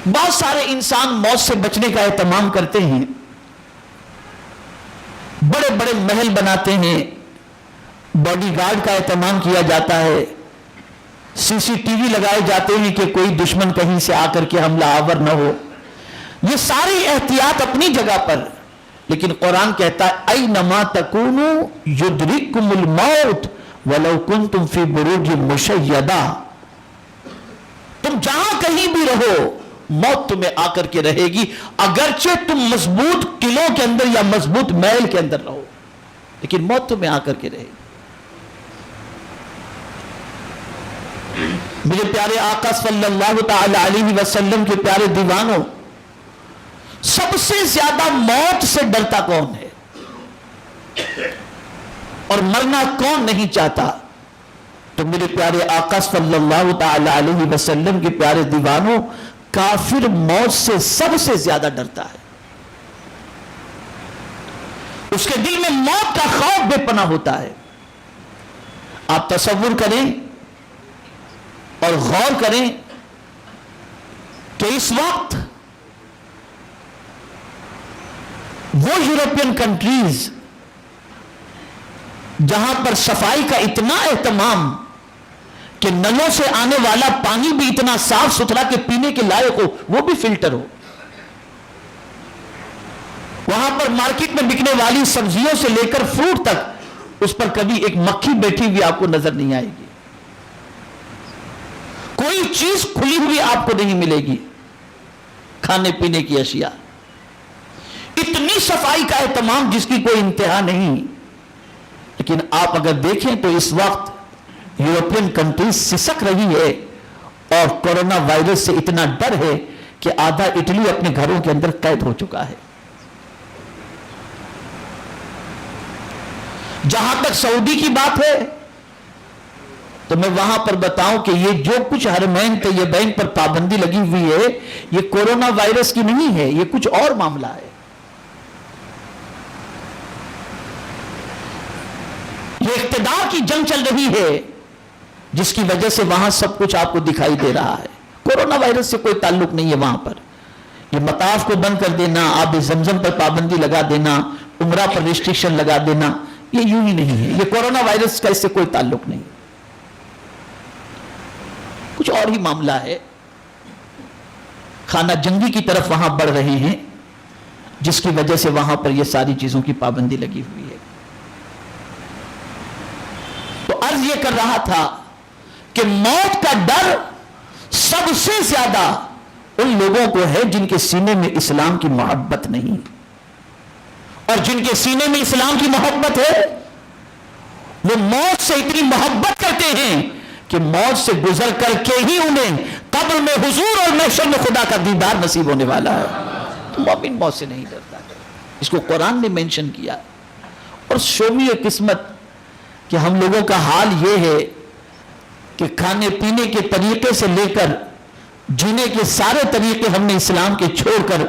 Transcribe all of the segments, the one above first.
بہت سارے انسان موت سے بچنے کا اہتمام کرتے ہیں، بڑے بڑے محل بناتے ہیں، باڈی گارڈ کا اہتمام کیا جاتا ہے، سی سی ٹی وی لگائے جاتے ہیں کہ کوئی دشمن کہیں سے آ کر کے حملہ آور نہ ہو. یہ ساری احتیاط اپنی جگہ پر، لیکن قرآن کہتا ہے اینما تکونوا یدرککم الموت ولو کنتم فی بروج مشیدہ. تم جہاں کہیں بھی رہو موت تمہیں آ کر کے رہے گی، اگرچہ تم مضبوط قلعوں کے اندر یا مضبوط محل کے اندر رہو، لیکن موت تمہیں آ کر کے رہے گی. میرے پیارے آقا صلی اللہ تعالی علیہ وسلم کے پیارے دیوانوں، سب سے زیادہ موت سے ڈرتا کون ہے اور مرنا کون نہیں چاہتا؟ تو میرے پیارے آقا صلی اللہ تعالی علیہ وسلم کے پیارے دیوانوں، کافر موت سے سب سے زیادہ ڈرتا ہے. اس کے دل میں موت کا خوف بے پناہ ہوتا ہے. آپ تصور کریں اور غور کریں کہ اس وقت وہ یورپین کنٹریز جہاں پر صفائی کا اتنا اہتمام کہ نلوں سے آنے والا پانی بھی اتنا صاف ستھرا کہ پینے کے لائق ہو، وہ بھی فلٹر ہو، وہاں پر مارکیٹ میں بکنے والی سبزیوں سے لے کر فروٹ تک اس پر کبھی ایک مکھی بیٹھی ہوئی آپ کو نظر نہیں آئے گی، کوئی چیز کھلی ہوئی آپ کو نہیں ملے گی، کھانے پینے کی اشیاء، اتنی صفائی کا اہتمام جس کی کوئی انتہا نہیں. لیکن آپ اگر دیکھیں تو اس وقت یورپین کنٹریز سسک رہی ہے اور کورونا وائرس سے اتنا ڈر ہے کہ آدھا اٹلی اپنے گھروں کے اندر قید ہو چکا ہے. جہاں تک سعودی کی بات ہے تو میں وہاں پر بتاؤں کہ یہ جو کچھ حرمین طیبین پر پابندی لگی ہوئی ہے یہ کورونا وائرس کی نہیں ہے، یہ کچھ اور معاملہ ہے. یہ اقتدار کی جنگ چل رہی ہے جس کی وجہ سے وہاں سب کچھ آپ کو دکھائی دے رہا ہے. کورونا وائرس سے کوئی تعلق نہیں ہے وہاں پر. یہ مطاف کو بند کر دینا، آب زمزم پر پابندی لگا دینا، عمرہ پر ریسٹرکشن لگا دینا، یہ یوں ہی نہیں ہے. یہ کورونا وائرس کا اس سے کوئی تعلق نہیں، کچھ اور ہی معاملہ ہے. خانہ جنگی کی طرف وہاں بڑھ رہے ہیں جس کی وجہ سے وہاں پر یہ ساری چیزوں کی پابندی لگی ہوئی ہے. تو عرض یہ کر رہا تھا کہ موت کا ڈر سب سے زیادہ ان لوگوں کو ہے جن کے سینے میں اسلام کی محبت نہیں، اور جن کے سینے میں اسلام کی محبت ہے وہ موت سے اتنی محبت کرتے ہیں کہ موت سے گزر کر کے ہی انہیں قبر میں حضور اور محشر میں خدا کا دیدار نصیب ہونے والا ہے. تو مومن موت سے نہیں ڈرتا. اس کو قرآن نے مینشن کیا. اور شومی قسمت کہ ہم لوگوں کا حال یہ ہے کہ کھانے پینے کے طریقے سے لے کر جینے کے سارے طریقے ہم نے اسلام کے چھوڑ کر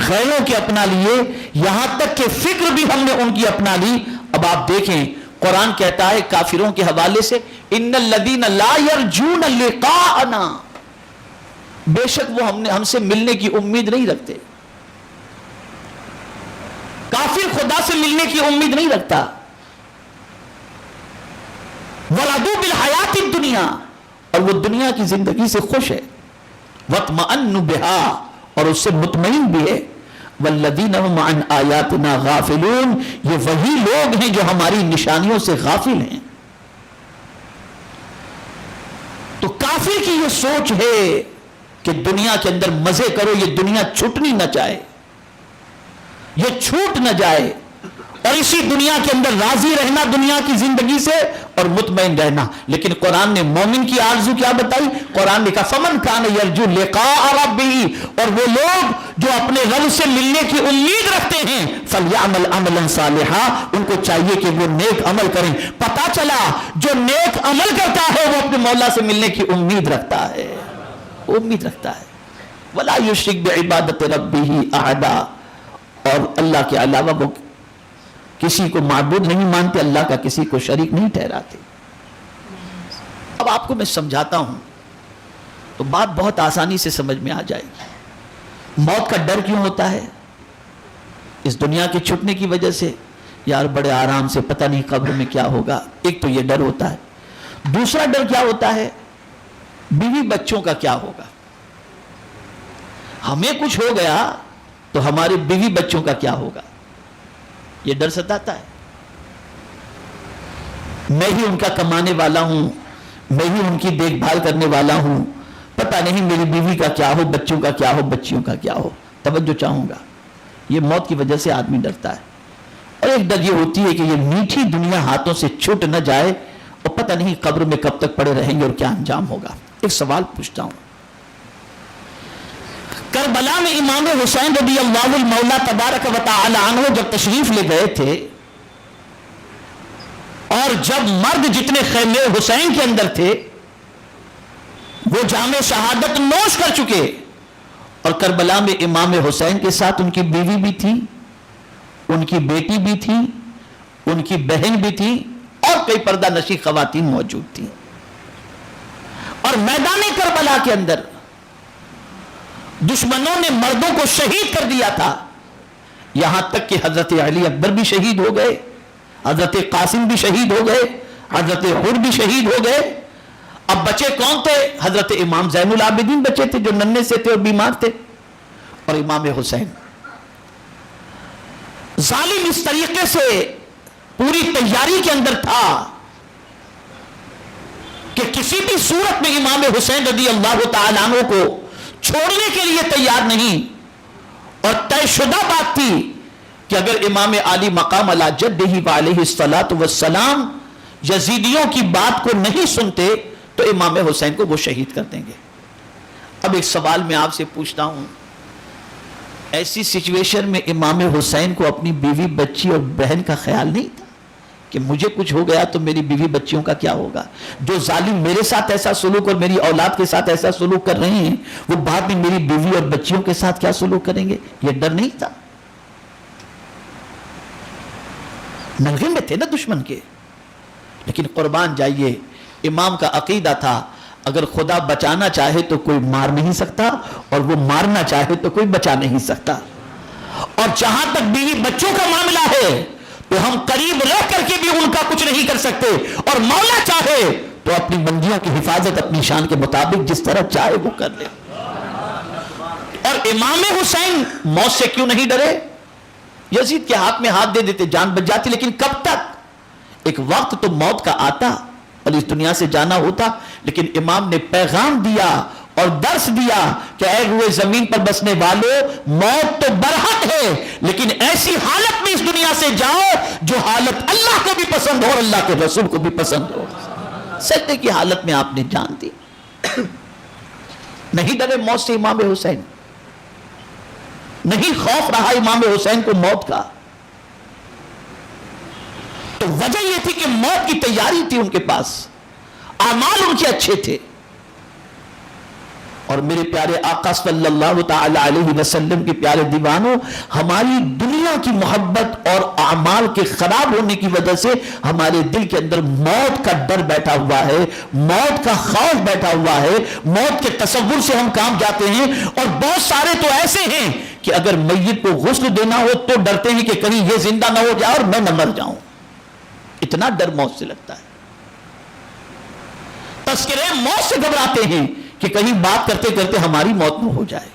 غیروں کے اپنا لیے، یہاں تک کہ فکر بھی ہم نے ان کی اپنا لی. اب آپ دیکھیں قرآن کہتا ہے کافروں کے حوالے سے ان الذین لا یرجون لقاءنا، بے شک وہ ہم سے ملنے کی امید نہیں رکھتے. کافر خدا سے ملنے کی امید نہیں رکھتا. وَرَضُوا بِالْحَيَاةِ الدُّنْيَا، اور وہ دنیا کی زندگی سے خوش ہے. وَاطْمَأَنُّ بِهَا، اور اس سے مطمئن بھی ہے. وَالَّذِينَ هُمْ عَنْ آيَاتِنَا غَافِلُونَ، یہ وہی لوگ ہیں جو ہماری نشانیوں سے غافل ہیں. تو کافر کی یہ سوچ ہے کہ دنیا کے اندر مزے کرو، یہ دنیا چھوٹنی نہ چاہے، یہ چھوٹ نہ جائے، اور اسی دنیا کے اندر راضی رہنا دنیا کی زندگی سے اور مطمئن رہنا. لیکن قرآن نے مومن کی آرزو کیا بتائی؟ قرآن نے کہا فمن کان یرجو لقاء ربہ، اور وہ لوگ جو اپنے رب سے ملنے کی امید رکھتے ہیں فلیعمل عملا صالحا، ان کو چاہیے کہ وہ نیک عمل کریں. پتا چلا جو نیک عمل کرتا ہے وہ اپنے مولا سے ملنے کی امید رکھتا ہے، امید رکھتا ہے. ولا یشرک بعبادت ربہ احدا، اور اللہ کے علاوہ وہ کسی کو معبود نہیں مانتے، اللہ کا کسی کو شریک نہیں ٹھہراتے. اب آپ کو میں سمجھاتا ہوں تو بات بہت آسانی سے سمجھ میں آ جائے گی. موت کا ڈر کیوں ہوتا ہے؟ اس دنیا کے چھٹنے کی وجہ سے، یار بڑے آرام سے، پتہ نہیں قبر میں کیا ہوگا، ایک تو یہ ڈر ہوتا ہے۔ دوسرا ڈر کیا ہوتا ہے؟ بیوی بچوں کا کیا ہوگا؟ ہمیں کچھ ہو گیا تو ہمارے بیوی بچوں کا کیا ہوگا؟ یہ ڈر ستاتا ہے۔ میں ہی ان کا کمانے والا ہوں، میں ہی ان کی دیکھ بھال کرنے والا ہوں، پتہ نہیں میری بیوی کا کیا ہو، بچوں کا کیا ہو، بچیوں کا کیا ہو، توجہ چاہوں گا۔ یہ موت کی وجہ سے آدمی ڈرتا ہے۔ اور ایک ڈر یہ ہوتی ہے کہ یہ میٹھی دنیا ہاتھوں سے چھوٹ نہ جائے اور پتہ نہیں قبر میں کب تک پڑے رہیں گے اور کیا انجام ہوگا۔ ایک سوال پوچھتا ہوں، کربلا میں امام حسین رضی اللہ المولا تبارک و تعالی عنہ جب تشریف لے گئے تھے، اور جب مرد جتنے خیمے حسین کے اندر تھے وہ جام شہادت نوش کر چکے، اور کربلا میں امام حسین کے ساتھ ان کی بیوی بھی تھی، ان کی بیٹی بھی تھی، ان کی بہن بھی تھی، اور کئی پردہ نشی خواتین موجود تھیں، اور میدان کربلا کے اندر دشمنوں نے مردوں کو شہید کر دیا تھا، یہاں تک کہ حضرت علی اکبر بھی شہید ہو گئے، حضرت قاسم بھی شہید ہو گئے، حضرت حر بھی شہید ہو گئے۔ اب بچے کون تھے؟ حضرت امام زین العابدین بچے تھے جو ننھے سے تھے اور بیمار تھے، اور امام حسین۔ ظالم اس طریقے سے پوری تیاری کے اندر تھا کہ کسی بھی صورت میں امام حسین رضی اللہ تعالیٰ عنہ کو چھوڑنے کے لیے تیار نہیں، اور طے شدہ بات تھی کہ اگر امام علی مقام علی جدہ علیہ الصلوۃ والسلام یزیدیوں کی بات کو نہیں سنتے تو امام حسین کو وہ شہید کر دیں گے۔ اب ایک سوال میں آپ سے پوچھتا ہوں، ایسی سچویشن میں امام حسین کو اپنی بیوی بچی اور بہن کا خیال نہیں تھا کہ مجھے کچھ ہو گیا تو میری بیوی بچیوں کا کیا ہوگا؟ جو ظالم میرے ساتھ ایسا سلوک اور میری اولاد کے ساتھ ایسا سلوک کر رہے ہیں وہ بعد میں میری بیوی اور بچیوں کے ساتھ کیا سلوک کریں گے؟ یہ ڈر نہیں تھا؟ نلغے میں تھے نا دشمن کے، لیکن قربان جائیے امام کا عقیدہ تھا اگر خدا بچانا چاہے تو کوئی مار نہیں سکتا، اور وہ مارنا چاہے تو کوئی بچا نہیں سکتا۔ اور جہاں تک بیوی بچوں کا معاملہ ہے تو ہم قریب رہ کر کے بھی ان کا کچھ نہیں کر سکتے، اور مولا چاہے تو اپنی بندیوں کی حفاظت اپنی شان کے مطابق جس طرح چاہے وہ کر لے۔ اور امام حسین موت سے کیوں نہیں ڈرے؟ یزید کے ہاتھ میں ہاتھ دے دیتے جان بچ جاتی، لیکن کب تک؟ ایک وقت تو موت کا آتا اور اس دنیا سے جانا ہوتا، لیکن امام نے پیغام دیا اور درس دیا کہ اے روئے زمین پر بسنے والوں، موت تو برحق ہے لیکن ایسی حالت میں اس دنیا سے جاؤ جو حالت اللہ کو بھی پسند ہو اور اللہ کے رسول کو بھی پسند ہو۔ سجدے کی حالت میں آپ نے جان دی، نہیں ڈرے موت سے امام حسین، نہیں خوف رہا امام حسین کو موت کا۔ تو وجہ یہ تھی کہ موت کی تیاری تھی ان کے پاس، اعمال ان کے اچھے تھے۔ اور میرے پیارے آقا صلی اللہ تعالی علیہ وسلم کے پیارے دیوانوں، ہماری دنیا کی محبت اور اعمال کے خراب ہونے کی وجہ سے ہمارے دل کے اندر موت کا ڈر بیٹھا ہوا ہے، موت کا خوف بیٹھا ہوا ہے، موت کے تصور سے ہم کام جاتے ہیں۔ اور بہت سارے تو ایسے ہیں کہ اگر میت کو غسل دینا ہو تو ڈرتے ہیں کہ کہیں یہ زندہ نہ ہو جائے اور میں نہ مر جاؤں، اتنا ڈر موت سے لگتا ہے۔ تذکرے موت سے گھبراتے ہیں کہ کہیں بات کرتے کرتے ہماری موت نہ ہو جائے۔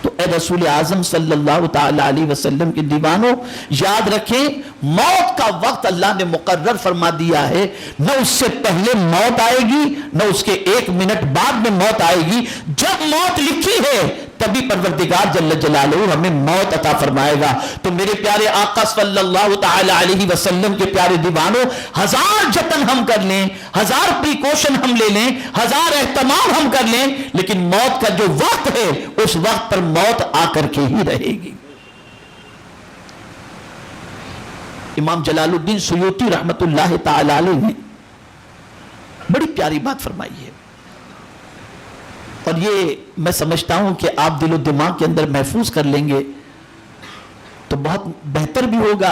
تو اے رسول اعظم صلی اللہ تعالی علیہ وسلم کے دیوانوں، یاد رکھیں موت کا وقت اللہ نے مقرر فرما دیا ہے، نہ اس سے پہلے موت آئے گی نہ اس کے ایک منٹ بعد میں موت آئے گی۔ جب موت لکھی ہے تبھی پروردگار جل جلالہ ہمیں موت عطا فرمائے گا۔ تو میرے پیارے آقا صلی اللہ تعالی علیہ وسلم کے پیارے دیوانوں، ہزار جتن ہم کر لیں، ہزار پریکوشن ہم لے لیں، ہزار اہتمام ہم کر لیں، لیکن موت کا جو وقت ہے اس وقت پر موت آ کر کے ہی رہے گی۔ امام جلال الدین سیوطی رحمت اللہ تعالی علیہ نے بڑی پیاری بات فرمائی ہے، اور یہ میں سمجھتا ہوں کہ آپ دل و دماغ کے اندر محفوظ کر لیں گے تو بہت بہتر بھی ہوگا،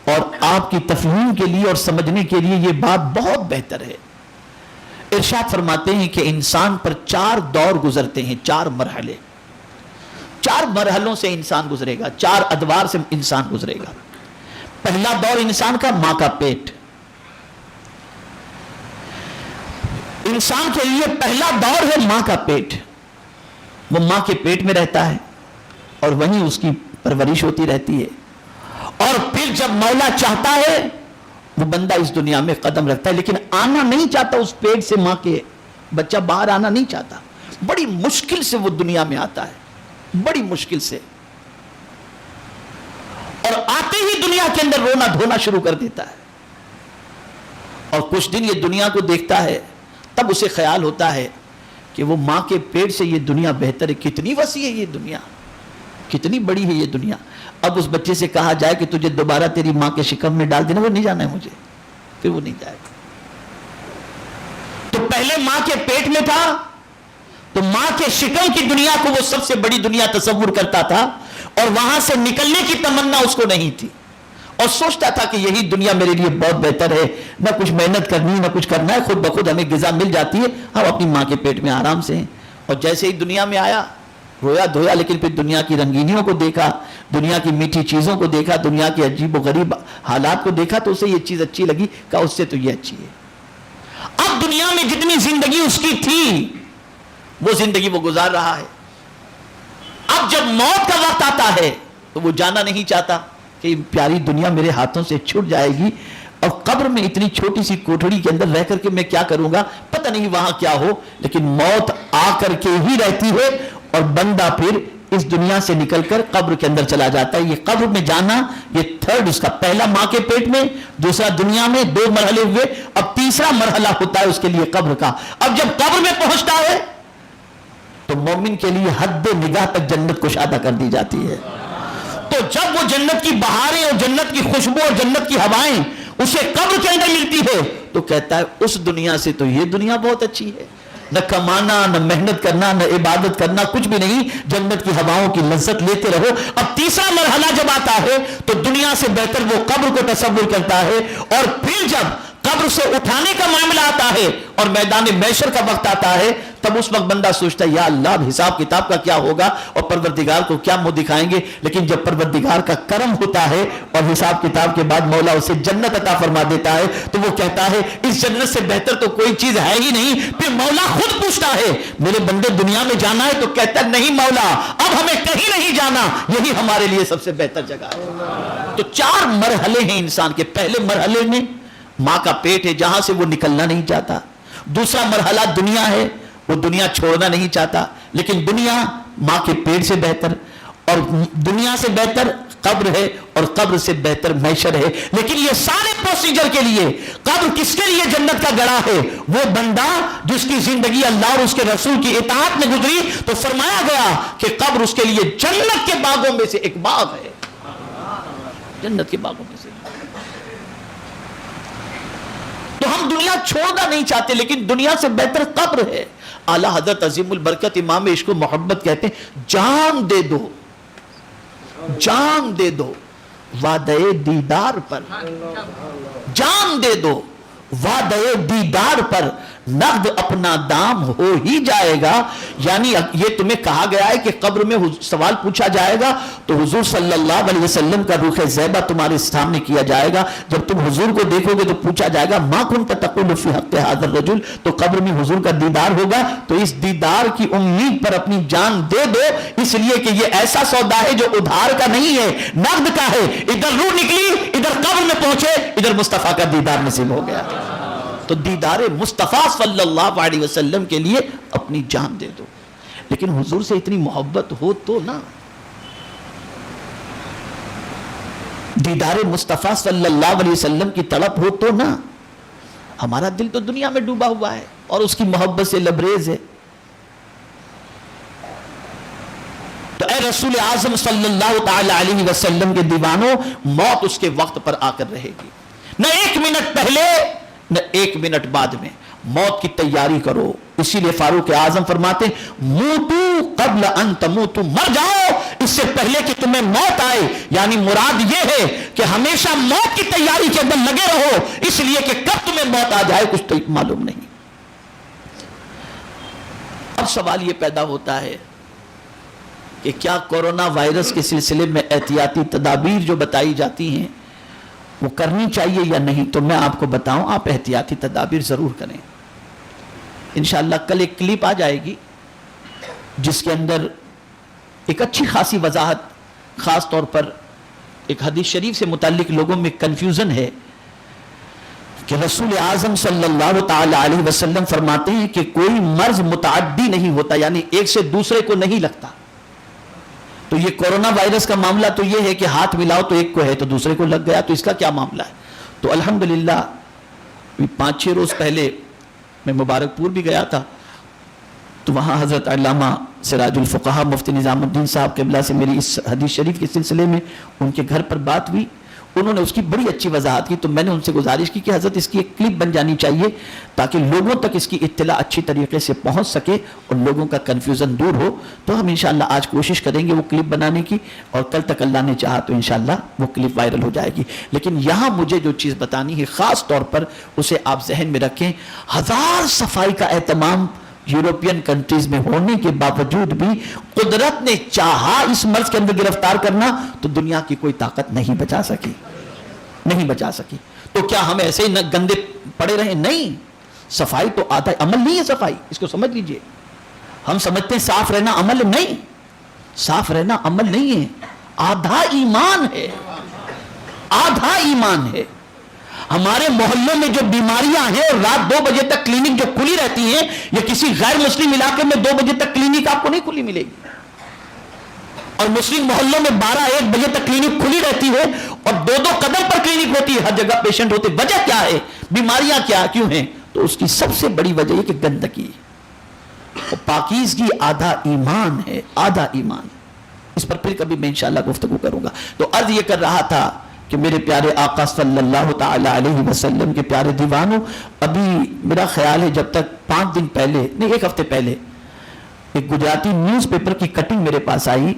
اور آپ کی تفہیم کے لیے اور سمجھنے کے لیے یہ بات بہت بہتر ہے۔ ارشاد فرماتے ہیں کہ انسان پر 4 دور گزرتے ہیں، 4 مرحلے۔ 4 مرحلوں سے انسان گزرے گا، 4 ادوار سے انسان گزرے گا۔ پہلا دور انسان کا ماں کا پیٹ۔ انسان کے لیے پہلا دور ہے ماں کا پیٹ۔ وہ ماں کے پیٹ میں رہتا ہے اور وہیں اس کی پرورش ہوتی رہتی ہے، اور پھر جب مولا چاہتا ہے وہ بندہ اس دنیا میں قدم رکھتا ہے، لیکن آنا نہیں چاہتا اس پیٹ سے، ماں کے بچہ باہر آنا نہیں چاہتا، بڑی مشکل سے وہ دنیا میں آتا ہے، بڑی مشکل سے، اور آتے ہی دنیا کے اندر رونا دھونا شروع کر دیتا ہے، اور کچھ دن یہ دنیا کو دیکھتا ہے، تب اسے خیال ہوتا ہے کہ وہ ماں کے پیٹ سے یہ دنیا بہتر ہے، کتنی وسیع ہے یہ دنیا، کتنی بڑی ہے یہ دنیا۔ اب اس بچے سے کہا جائے کہ تجھے دوبارہ تیری ماں کے شکم میں ڈال دینا، وہ نہیں جانا ہے مجھے، پھر وہ نہیں جائے گا۔ تو پہلے ماں کے پیٹ میں تھا تو ماں کے شکم کی دنیا کو وہ سب سے بڑی دنیا تصور کرتا تھا، اور وہاں سے نکلنے کی تمنا اس کو نہیں تھی، اور سوچتا تھا کہ یہی دنیا میرے لیے بہت بہتر ہے، نہ کچھ محنت کرنی نہ کچھ کرنا ہے، خود بخود ہمیں غذا مل جاتی ہے، ہم اپنی ماں کے پیٹ میں آرام سے ہیں۔ اور جیسے ہی دنیا میں آیا رویا دھویا، لیکن پھر دنیا کی رنگینیوں کو دیکھا، دنیا کی میٹھی چیزوں کو دیکھا، دنیا کے عجیب و غریب حالات کو دیکھا، تو اسے یہ چیز اچھی لگی، کہا اس سے تو یہ اچھی ہے۔ اب دنیا میں جتنی زندگی اس کی تھی وہ زندگی وہ گزار رہا ہے، اب جب موت کا وقت آتا ہے تو وہ جانا نہیں چاہتا کہ پیاری دنیا میرے ہاتھوں سے چھوٹ جائے گی، اور قبر میں اتنی چھوٹی سی کوٹھڑی کے اندر رہ کر کے میں کیا کروں گا، پتہ نہیں وہاں کیا ہو، لیکن موت آ کر کے ہی رہتی ہے، اور بندہ پھر اس دنیا سے نکل کر قبر کے اندر چلا جاتا ہے۔ یہ قبر میں جانا، یہ تھرڈ اس کا، پہلا ماں کے پیٹ میں، دوسرا دنیا میں، 2 مرحلے ہوئے، اب تیسرا مرحلہ ہوتا ہے اس کے لیے قبر کا۔ اب جب قبر میں پہنچتا ہے تو مومن کے لیے حد نگاہ تک جنت کشادہ کر دی جاتی ہے۔ تو جب وہ جنت کی بہاریں اور جنت کی خوشبو اور جنت کی ہوائیں اسے قبر کے اندر ملتی ہے تو کہتا ہے اس دنیا سے تو یہ دنیا بہت اچھی ہے، نہ کمانا نہ محنت کرنا نہ عبادت کرنا، کچھ بھی نہیں، جنت کی ہواؤں کی لذت لیتے رہو۔ اب تیسرا مرحلہ جب آتا ہے تو دنیا سے بہتر وہ قبر کو تصور کرتا ہے، اور پھر جب قبر سے اٹھانے کا معاملہ آتا ہے اور میدان محشر کا وقت آتا ہے، تب اس وقت بندہ سوچتا ہے یا اللہ اب حساب کتاب کا کیا ہوگا اور پروردگار کو کیا منہ دکھائیں گے، لیکن جب پروردگار کا کرم ہوتا ہے اور حساب کتاب کے بعد مولا اسے جنت عطا فرما دیتا ہے تو وہ کہتا ہے اس جنت سے بہتر تو کوئی چیز ہے ہی نہیں۔ پھر مولا خود پوچھتا ہے میرے بندے دنیا میں جانا ہے، تو کہتا ہے نہیں مولا اب ہمیں کہیں نہیں جانا، یہی ہمارے لیے سب سے بہتر جگہ ہے۔ تو 4 مرحلے ہیں انسان کے۔ پہلے مرحلے میں ماں کا پیٹ ہے جہاں سے وہ نکلنا نہیں چاہتا، دوسرا مرحلہ دنیا ہے، وہ دنیا چھوڑنا نہیں چاہتا، لیکن دنیا ماں کے پیٹ سے بہتر، اور دنیا سے بہتر قبر ہے، اور قبر سے بہتر محشر ہے۔ لیکن یہ سارے پروسیجر کے لیے قبر کس کے لیے جنت کا گڑھا ہے؟ وہ بندہ جس کی زندگی اللہ اور اس کے رسول کی اطاعت میں گزری، تو فرمایا گیا کہ قبر اس کے لیے جنت کے باغوں میں سے ایک باغ ہے، جنت کے باغوں میں سے۔ تو ہم دنیا چھوڑنا نہیں چاہتے، لیکن دنیا سے بہتر قبر ہے۔ اعلیٰ حضرت عظیم البرکت امام عشق و محبت کہتے ہیں جان دے دو، جان دے دو وعدے دیدار پر، جان دے دو وعدے دیدار پر، نقد اپنا دام ہو ہی جائے گا۔ یعنی یہ تمہیں کہا گیا ہے کہ قبر میں سوال پوچھا جائے گا تو حضور صلی اللہ علیہ وسلم کا رخ زیبہ تمہارے سامنے کیا جائے گا۔ جب تم حضور کو دیکھو گے تو پوچھا جائے گا ما کنت تقول فی حق ھذا الرجل، تو قبر میں حضور کا دیدار ہوگا۔ تو اس دیدار کی امید پر اپنی جان دے دو، اس لیے کہ یہ ایسا سودا ہے جو ادھار کا نہیں ہے، نقد کا ہے۔ ادھر روح نکلی، ادھر قبر میں پہنچے، ادھر مصطفیٰ کا دیدار نصیب ہو گیا۔ تو دیدار مصطفیٰ صلی اللہ علیہ وسلم کے لیے اپنی جان دے دو۔ لیکن حضور سے اتنی محبت ہو تو نا، دیدار مصطفیٰ صلی اللہ علیہ وسلم کی طلب ہو تو نا۔ ہمارا دل تو دنیا میں ڈوبا ہوا ہے اور اس کی محبت سے لبریز ہے۔ تو اے رسول اعظم صلی اللہ تعالی علیہ وسلم کے دیوانوں، موت اس کے وقت پر آ کر رہے گی، نہ 1 منٹ پہلے نہ 1 منٹ بعد میں۔ موت کی تیاری کرو۔ اسی لیے فاروق اعظم فرماتے موتو قبل ان تموتو، مر جاؤ اس سے پہلے کہ تمہیں موت آئے۔ یعنی مراد یہ ہے کہ ہمیشہ موت کی تیاری کے اندر لگے رہو، اس لیے کہ کب تمہیں موت آ جائے کچھ تو معلوم نہیں۔ اب سوال یہ پیدا ہوتا ہے کہ کیا کورونا وائرس کے سلسلے میں احتیاطی تدابیر جو بتائی جاتی ہیں وہ کرنی چاہیے یا نہیں، تو میں آپ کو بتاؤں آپ احتیاطی تدابیر ضرور کریں. انشاءاللہ کل ایک کلپ آ جائے گی جس کے اندر ایک اچھی خاصی وضاحت، خاص طور پر ایک حدیث شریف سے متعلق لوگوں میں کنفیوژن ہے کہ رسول اعظم صلی اللہ تعالی علیہ وسلم فرماتے ہیں کہ کوئی مرض متعدی نہیں ہوتا، یعنی ایک سے دوسرے کو نہیں لگتا. تو یہ کورونا وائرس کا معاملہ تو یہ ہے کہ ہاتھ ملاؤ تو ایک کو ہے تو دوسرے کو لگ گیا، تو اس کا کیا معاملہ ہے؟ تو الحمدللہ 5-6 روز پہلے میں مبارک پور بھی گیا تھا، تو وہاں حضرت علامہ سراج الفقہا مفتی نظام الدین صاحب قبلہ سے میری اس حدیث شریف کے سلسلے میں ان کے گھر پر بات ہوئی. انہوں نے اس کی بڑی اچھی وضاحت کی، تو میں نے ان سے گزارش کی کہ حضرت اس کی ایک کلپ بن جانی چاہیے تاکہ لوگوں تک اس کی اطلاع اچھی طریقے سے پہنچ سکے اور لوگوں کا کنفیوژن دور ہو. تو ہم انشاءاللہ آج کوشش کریں گے وہ کلپ بنانے کی، اور کل تک اللہ نے چاہا تو انشاءاللہ وہ کلپ وائرل ہو جائے گی. لیکن یہاں مجھے جو چیز بتانی ہے خاص طور پر اسے آپ ذہن میں رکھیں. 1000 صفائی کا اہتمام یورپین کنٹریز میں ہونے کے باوجود بھی قدرت نے چاہا اس مرض کے اندر گرفتار کرنا تو دنیا کی کوئی طاقت نہیں بچا سکی، نہیں بچا سکی. تو کیا ہم ایسے ہی گندے پڑے رہے؟ نہیں. صفائی تو آدھا عمل نہیں ہے. صفائی اس کو سمجھ لیجئے. ہم سمجھتے ہیں صاف رہنا عمل نہیں، صاف رہنا عمل نہیں ہے، آدھا ایمان ہے، آدھا ایمان ہے. ہمارے محلوں میں جو بیماریاں ہیں اور رات 2 بجے تک کلینک جو کھلی رہتی ہیں، یہ کسی غیر مسلم علاقے میں 2 بجے تک کلینک آپ کو نہیں کھلی ملے گی، اور مسلم محلوں میں 12-1 بجے تک کلینک کھلی رہتی ہے اور 2-2 قدم پر کلینک ہوتی ہے، ہر جگہ پیشنٹ ہوتے. وجہ کیا ہے؟ بیماریاں کیوں ہیں؟ تو اس کی سب سے بڑی وجہ یہ کہ گندگی اور پاکیزگی آدھا ایمان ہے، آدھا ایمان. اس پر پھر کبھی میں انشاءاللہ گفتگو کروں گا. تو عرض یہ کر رہا تھا کہ میرے پیارے آقا صلی اللہ تعالی علیہ وسلم کے پیارے دیوانوں، ابھی میرا خیال ہے جب تک 5 دن پہلے نہیں 1 ہفتے پہلے ایک گجراتی نیوز پیپر کی کٹنگ میرے پاس آئی،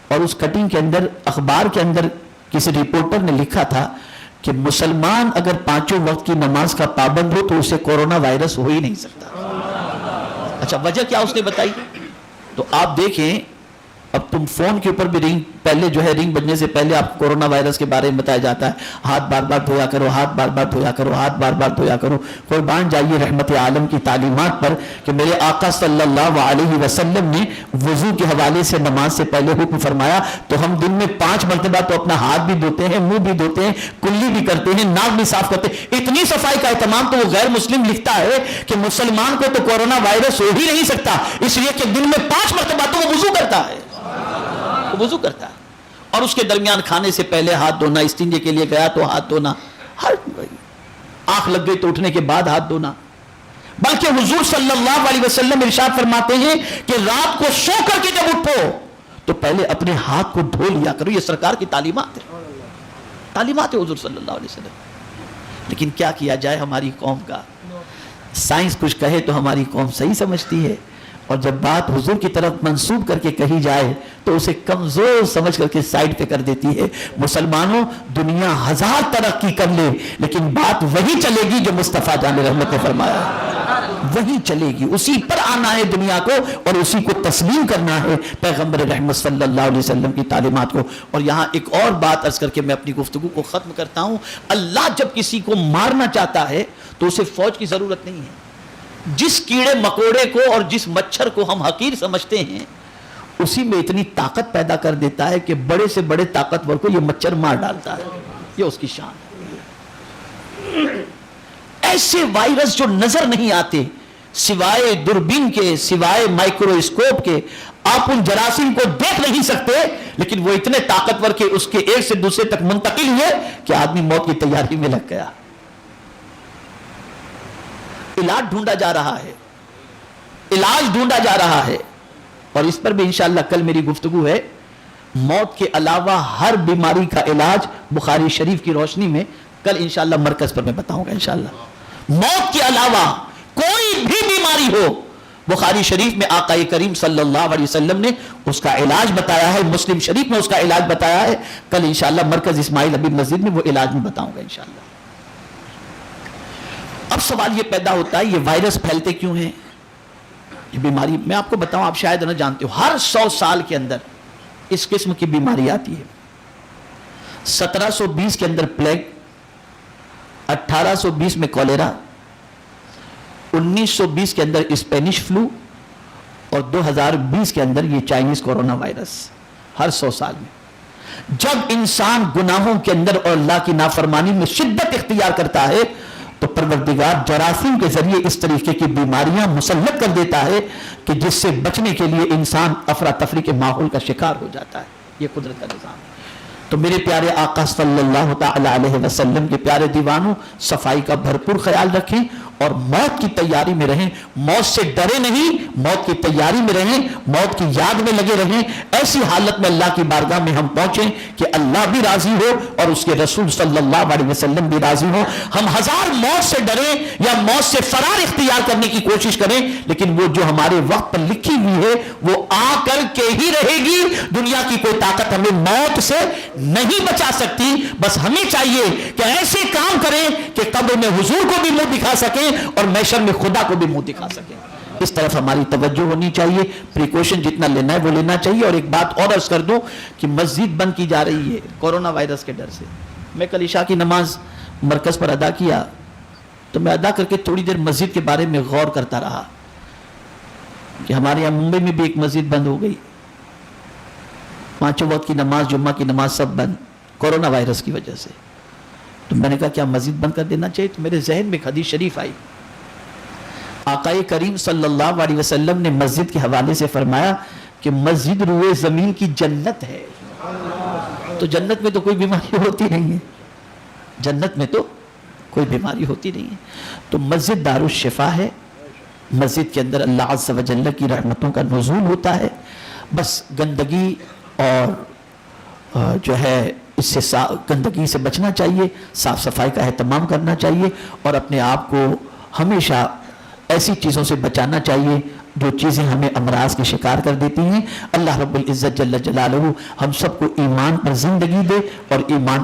اور اس کٹنگ کے اندر اخبار کے اندر کسی رپورٹر نے لکھا تھا کہ مسلمان اگر 5 وقت کی نماز کا پابند ہو تو اسے کورونا وائرس ہو ہی نہیں سکتا. اچھا وجہ کیا اس نے بتائی؟ تو آپ دیکھیں اب تم فون کے اوپر بھی رنگ پہلے جو ہے رنگ بجنے سے پہلے آپ کورونا وائرس کے بارے میں بتایا جاتا ہے، ہاتھ بار بار دھویا کرو، ہاتھ بار بار دھویا کرو، ہاتھ بار بار دھویا کرو. قربان جائیے رحمت عالم کی تعلیمات پر کہ میرے آقا صلی اللہ علیہ وسلم نے وضو کے حوالے سے نماز سے پہلے حکم فرمایا. تو ہم دن میں 5 مرتبہ تو اپنا ہاتھ بھی دھوتے ہیں، منہ بھی دھوتے ہیں، کلی بھی کرتے ہیں، ناک بھی صاف کرتے ہیں. اتنی صفائی کا اہتمام. تو وہ غیر مسلم لکھتا ہے کہ مسلمان کو تو کورونا وائرس ہو ہی نہیں سکتا، اس لیے کہ دن میں 5 مرتبہ تو وہ وضو کرتا ہے، وضو کرتا ہے. اور اس کے درمیان کھانے سے پہلے ہاتھ دھونا، استنجے کے لیے گیا تو ہاتھ دھونا، ہر آنکھ لگ گئی تو اٹھنے کے بعد ہاتھ دھونا. بلکہ حضور صلی اللہ علیہ وسلم ارشاد فرماتے ہیں کہ رات کو سو کر کے جب اٹھو تو پہلے اپنے ہاتھ کو دھو لیا کرو. یہ سرکار کی تعلیمات ہے، تعلیمات ہے حضور صلی اللہ علیہ وسلم. لیکن کیا کیا جائے ہماری قوم کا؟ سائنس کچھ کہے تو ہماری قوم صحیح سمجھتی ہے، اور جب بات حضور کی طرف منسوب کر کے کہی جائے تو اسے کمزور سمجھ کر کے سائڈ پہ کر دیتی ہے. مسلمانوں دنیا 1000 ترقی کر لے لیکن بات وہی چلے گی جو مصطفیٰ جان رحمت نے فرمایا، وہی چلے گی. اسی پر آنا ہے دنیا کو اور اسی کو تسلیم کرنا ہے پیغمبر رحمت صلی اللہ علیہ وسلم کی تعلیمات کو. اور یہاں ایک اور بات عرض کر کے میں اپنی گفتگو کو ختم کرتا ہوں. اللہ جب کسی کو مارنا چاہتا ہے تو اسے فوج کی ضرورت نہیں ہے. جس کیڑے مکوڑے کو اور جس مچھر کو ہم حقیر سمجھتے ہیں اسی میں اتنی طاقت پیدا کر دیتا ہے کہ بڑے سے بڑے طاقتور کو یہ مچھر مار ڈالتا ہے. یہ اس کی شان ہے. ایسے وائرس جو نظر نہیں آتے سوائے دوربین کے، سوائے مائکروسکوپ کے، آپ ان جراثیم کو دیکھ نہیں سکتے، لیکن وہ اتنے طاقتور کہ اس کے ایک سے دوسرے تک منتقل ہوئے کہ آدمی موت کی تیاری میں لگ گیا. علاج ڈھونڈا جا رہا ہے، علاج ڈھونڈا جا رہا ہے. اور اس پر بھی انشاءاللہ کل میری گفتگو ہے. موت کے علاوہ ہر بیماری کا علاج بخاری شریف کی روشنی میں کل انشاءاللہ مرکز پر میں بتاؤں گا. انشاءاللہ موت کے علاوہ کوئی بھی بیماری ہو بخاری شریف میں آقا کریم صلی اللہ علیہ وسلم نے اس کا علاج بتایا ہے، مسلم شریف میں اس کا علاج بتایا ہے. کل انشاءاللہ مرکز اسماعیل حبیب مسجد میں وہ علاج میں بتاؤں گا انشاءاللہ. اب سوال یہ پیدا ہوتا ہے یہ وائرس پھیلتے کیوں ہیں؟ یہ بیماری میں آپ کو بتاؤں، آپ شاید نہ جانتے ہو، ہر 100 سال کے اندر اس قسم کی بیماری آتی ہے۔ 1720 کے اندر پلیگ، 1820 میں کولیرا، 1920 کے اندر اسپینش فلو، اور 2020 کے اندر یہ چائنیز کورونا وائرس۔ ہر 100 سال میں جب انسان گناہوں کے اندر اور اللہ کی نافرمانی میں شدت اختیار کرتا ہے تو پروردگار جراثیم کے ذریعے اس طریقے کی بیماریاں مسلط کر دیتا ہے کہ جس سے بچنے کے لیے انسان افراتفری کے ماحول کا شکار ہو جاتا ہے۔ یہ قدرت کا نظام ہے۔ تو میرے پیارے آقا صلی اللہ تعالی علیہ وسلم کے پیارے دیوانوں، صفائی کا بھرپور خیال رکھیں اور موت کی تیاری میں رہیں۔ موت سے ڈرے نہیں، موت کی تیاری میں رہیں، موت کی یاد میں لگے رہیں۔ ایسی حالت میں اللہ کی بارگاہ میں ہم پہنچیں کہ اللہ بھی راضی ہو اور اس کے رسول صلی اللہ علیہ وسلم بھی راضی ہو۔ ہم ہزار موت سے ڈریں یا موت سے فرار اختیار کرنے کی کوشش کریں، لیکن وہ جو ہمارے وقت پر لکھی ہوئی ہے وہ آ کر کے ہی رہے گی۔ دنیا کی کوئی طاقت ہمیں موت سے نہیں بچا سکتی۔ بس ہمیں چاہیے کہ ایسے کام کریں کہ قبر میں حضور کو بھی منہ دکھا سکیں اور محشر میں خدا کو بھی منہ دکھا سکیں۔ اس طرف ہماری توجہ ہونی چاہیے، پریکوشن جتنا لینا ہے وہ لینا چاہیے۔ اور ایک بات اور عرض کر دوں کہ مسجد بند کی جا رہی ہے کورونا وائرس کے ڈر سے۔ میں کل عشاء کی نماز مرکز پر ادا کیا تو میں ادا کر کے تھوڑی دیر مسجد کے بارے میں غور کرتا رہا کہ ہمارے یہاں ممبئی میں بھی ایک مسجد بند ہو گئی، 5 وقت کی نماز، جمعہ کی نماز سب بند کورونا وائرس کی وجہ سے۔ تو میں نے کہا کیا مسجد بند کر دینا چاہیے؟ تو میرے ذہن میں ایک حدیث شریف آئی، آقا کریم صلی اللہ علیہ وسلم نے مسجد کے حوالے سے فرمایا کہ مسجد روئے زمین کی جنت ہے۔ تو جنت میں تو کوئی بیماری ہوتی نہیں ہے، جنت میں تو کوئی بیماری ہوتی نہیں ہے۔ تو مسجد دار الشفا ہے، مسجد کے اندر اللہ عز و جل کی رحمتوں کا نزول ہوتا ہے۔ بس گندگی اور جو ہے اس سے گندگی سے بچنا چاہیے، صاف صفائی کا اہتمام کرنا چاہیے اور اپنے آپ کو ہمیشہ ایسی چیزوں سے بچانا چاہیے جو چیزیں ہمیں امراض کے شکار کر دیتی ہیں۔ اللہ رب العزت جل جلالہ ہم سب کو ایمان پر زندگی دے اور ایمان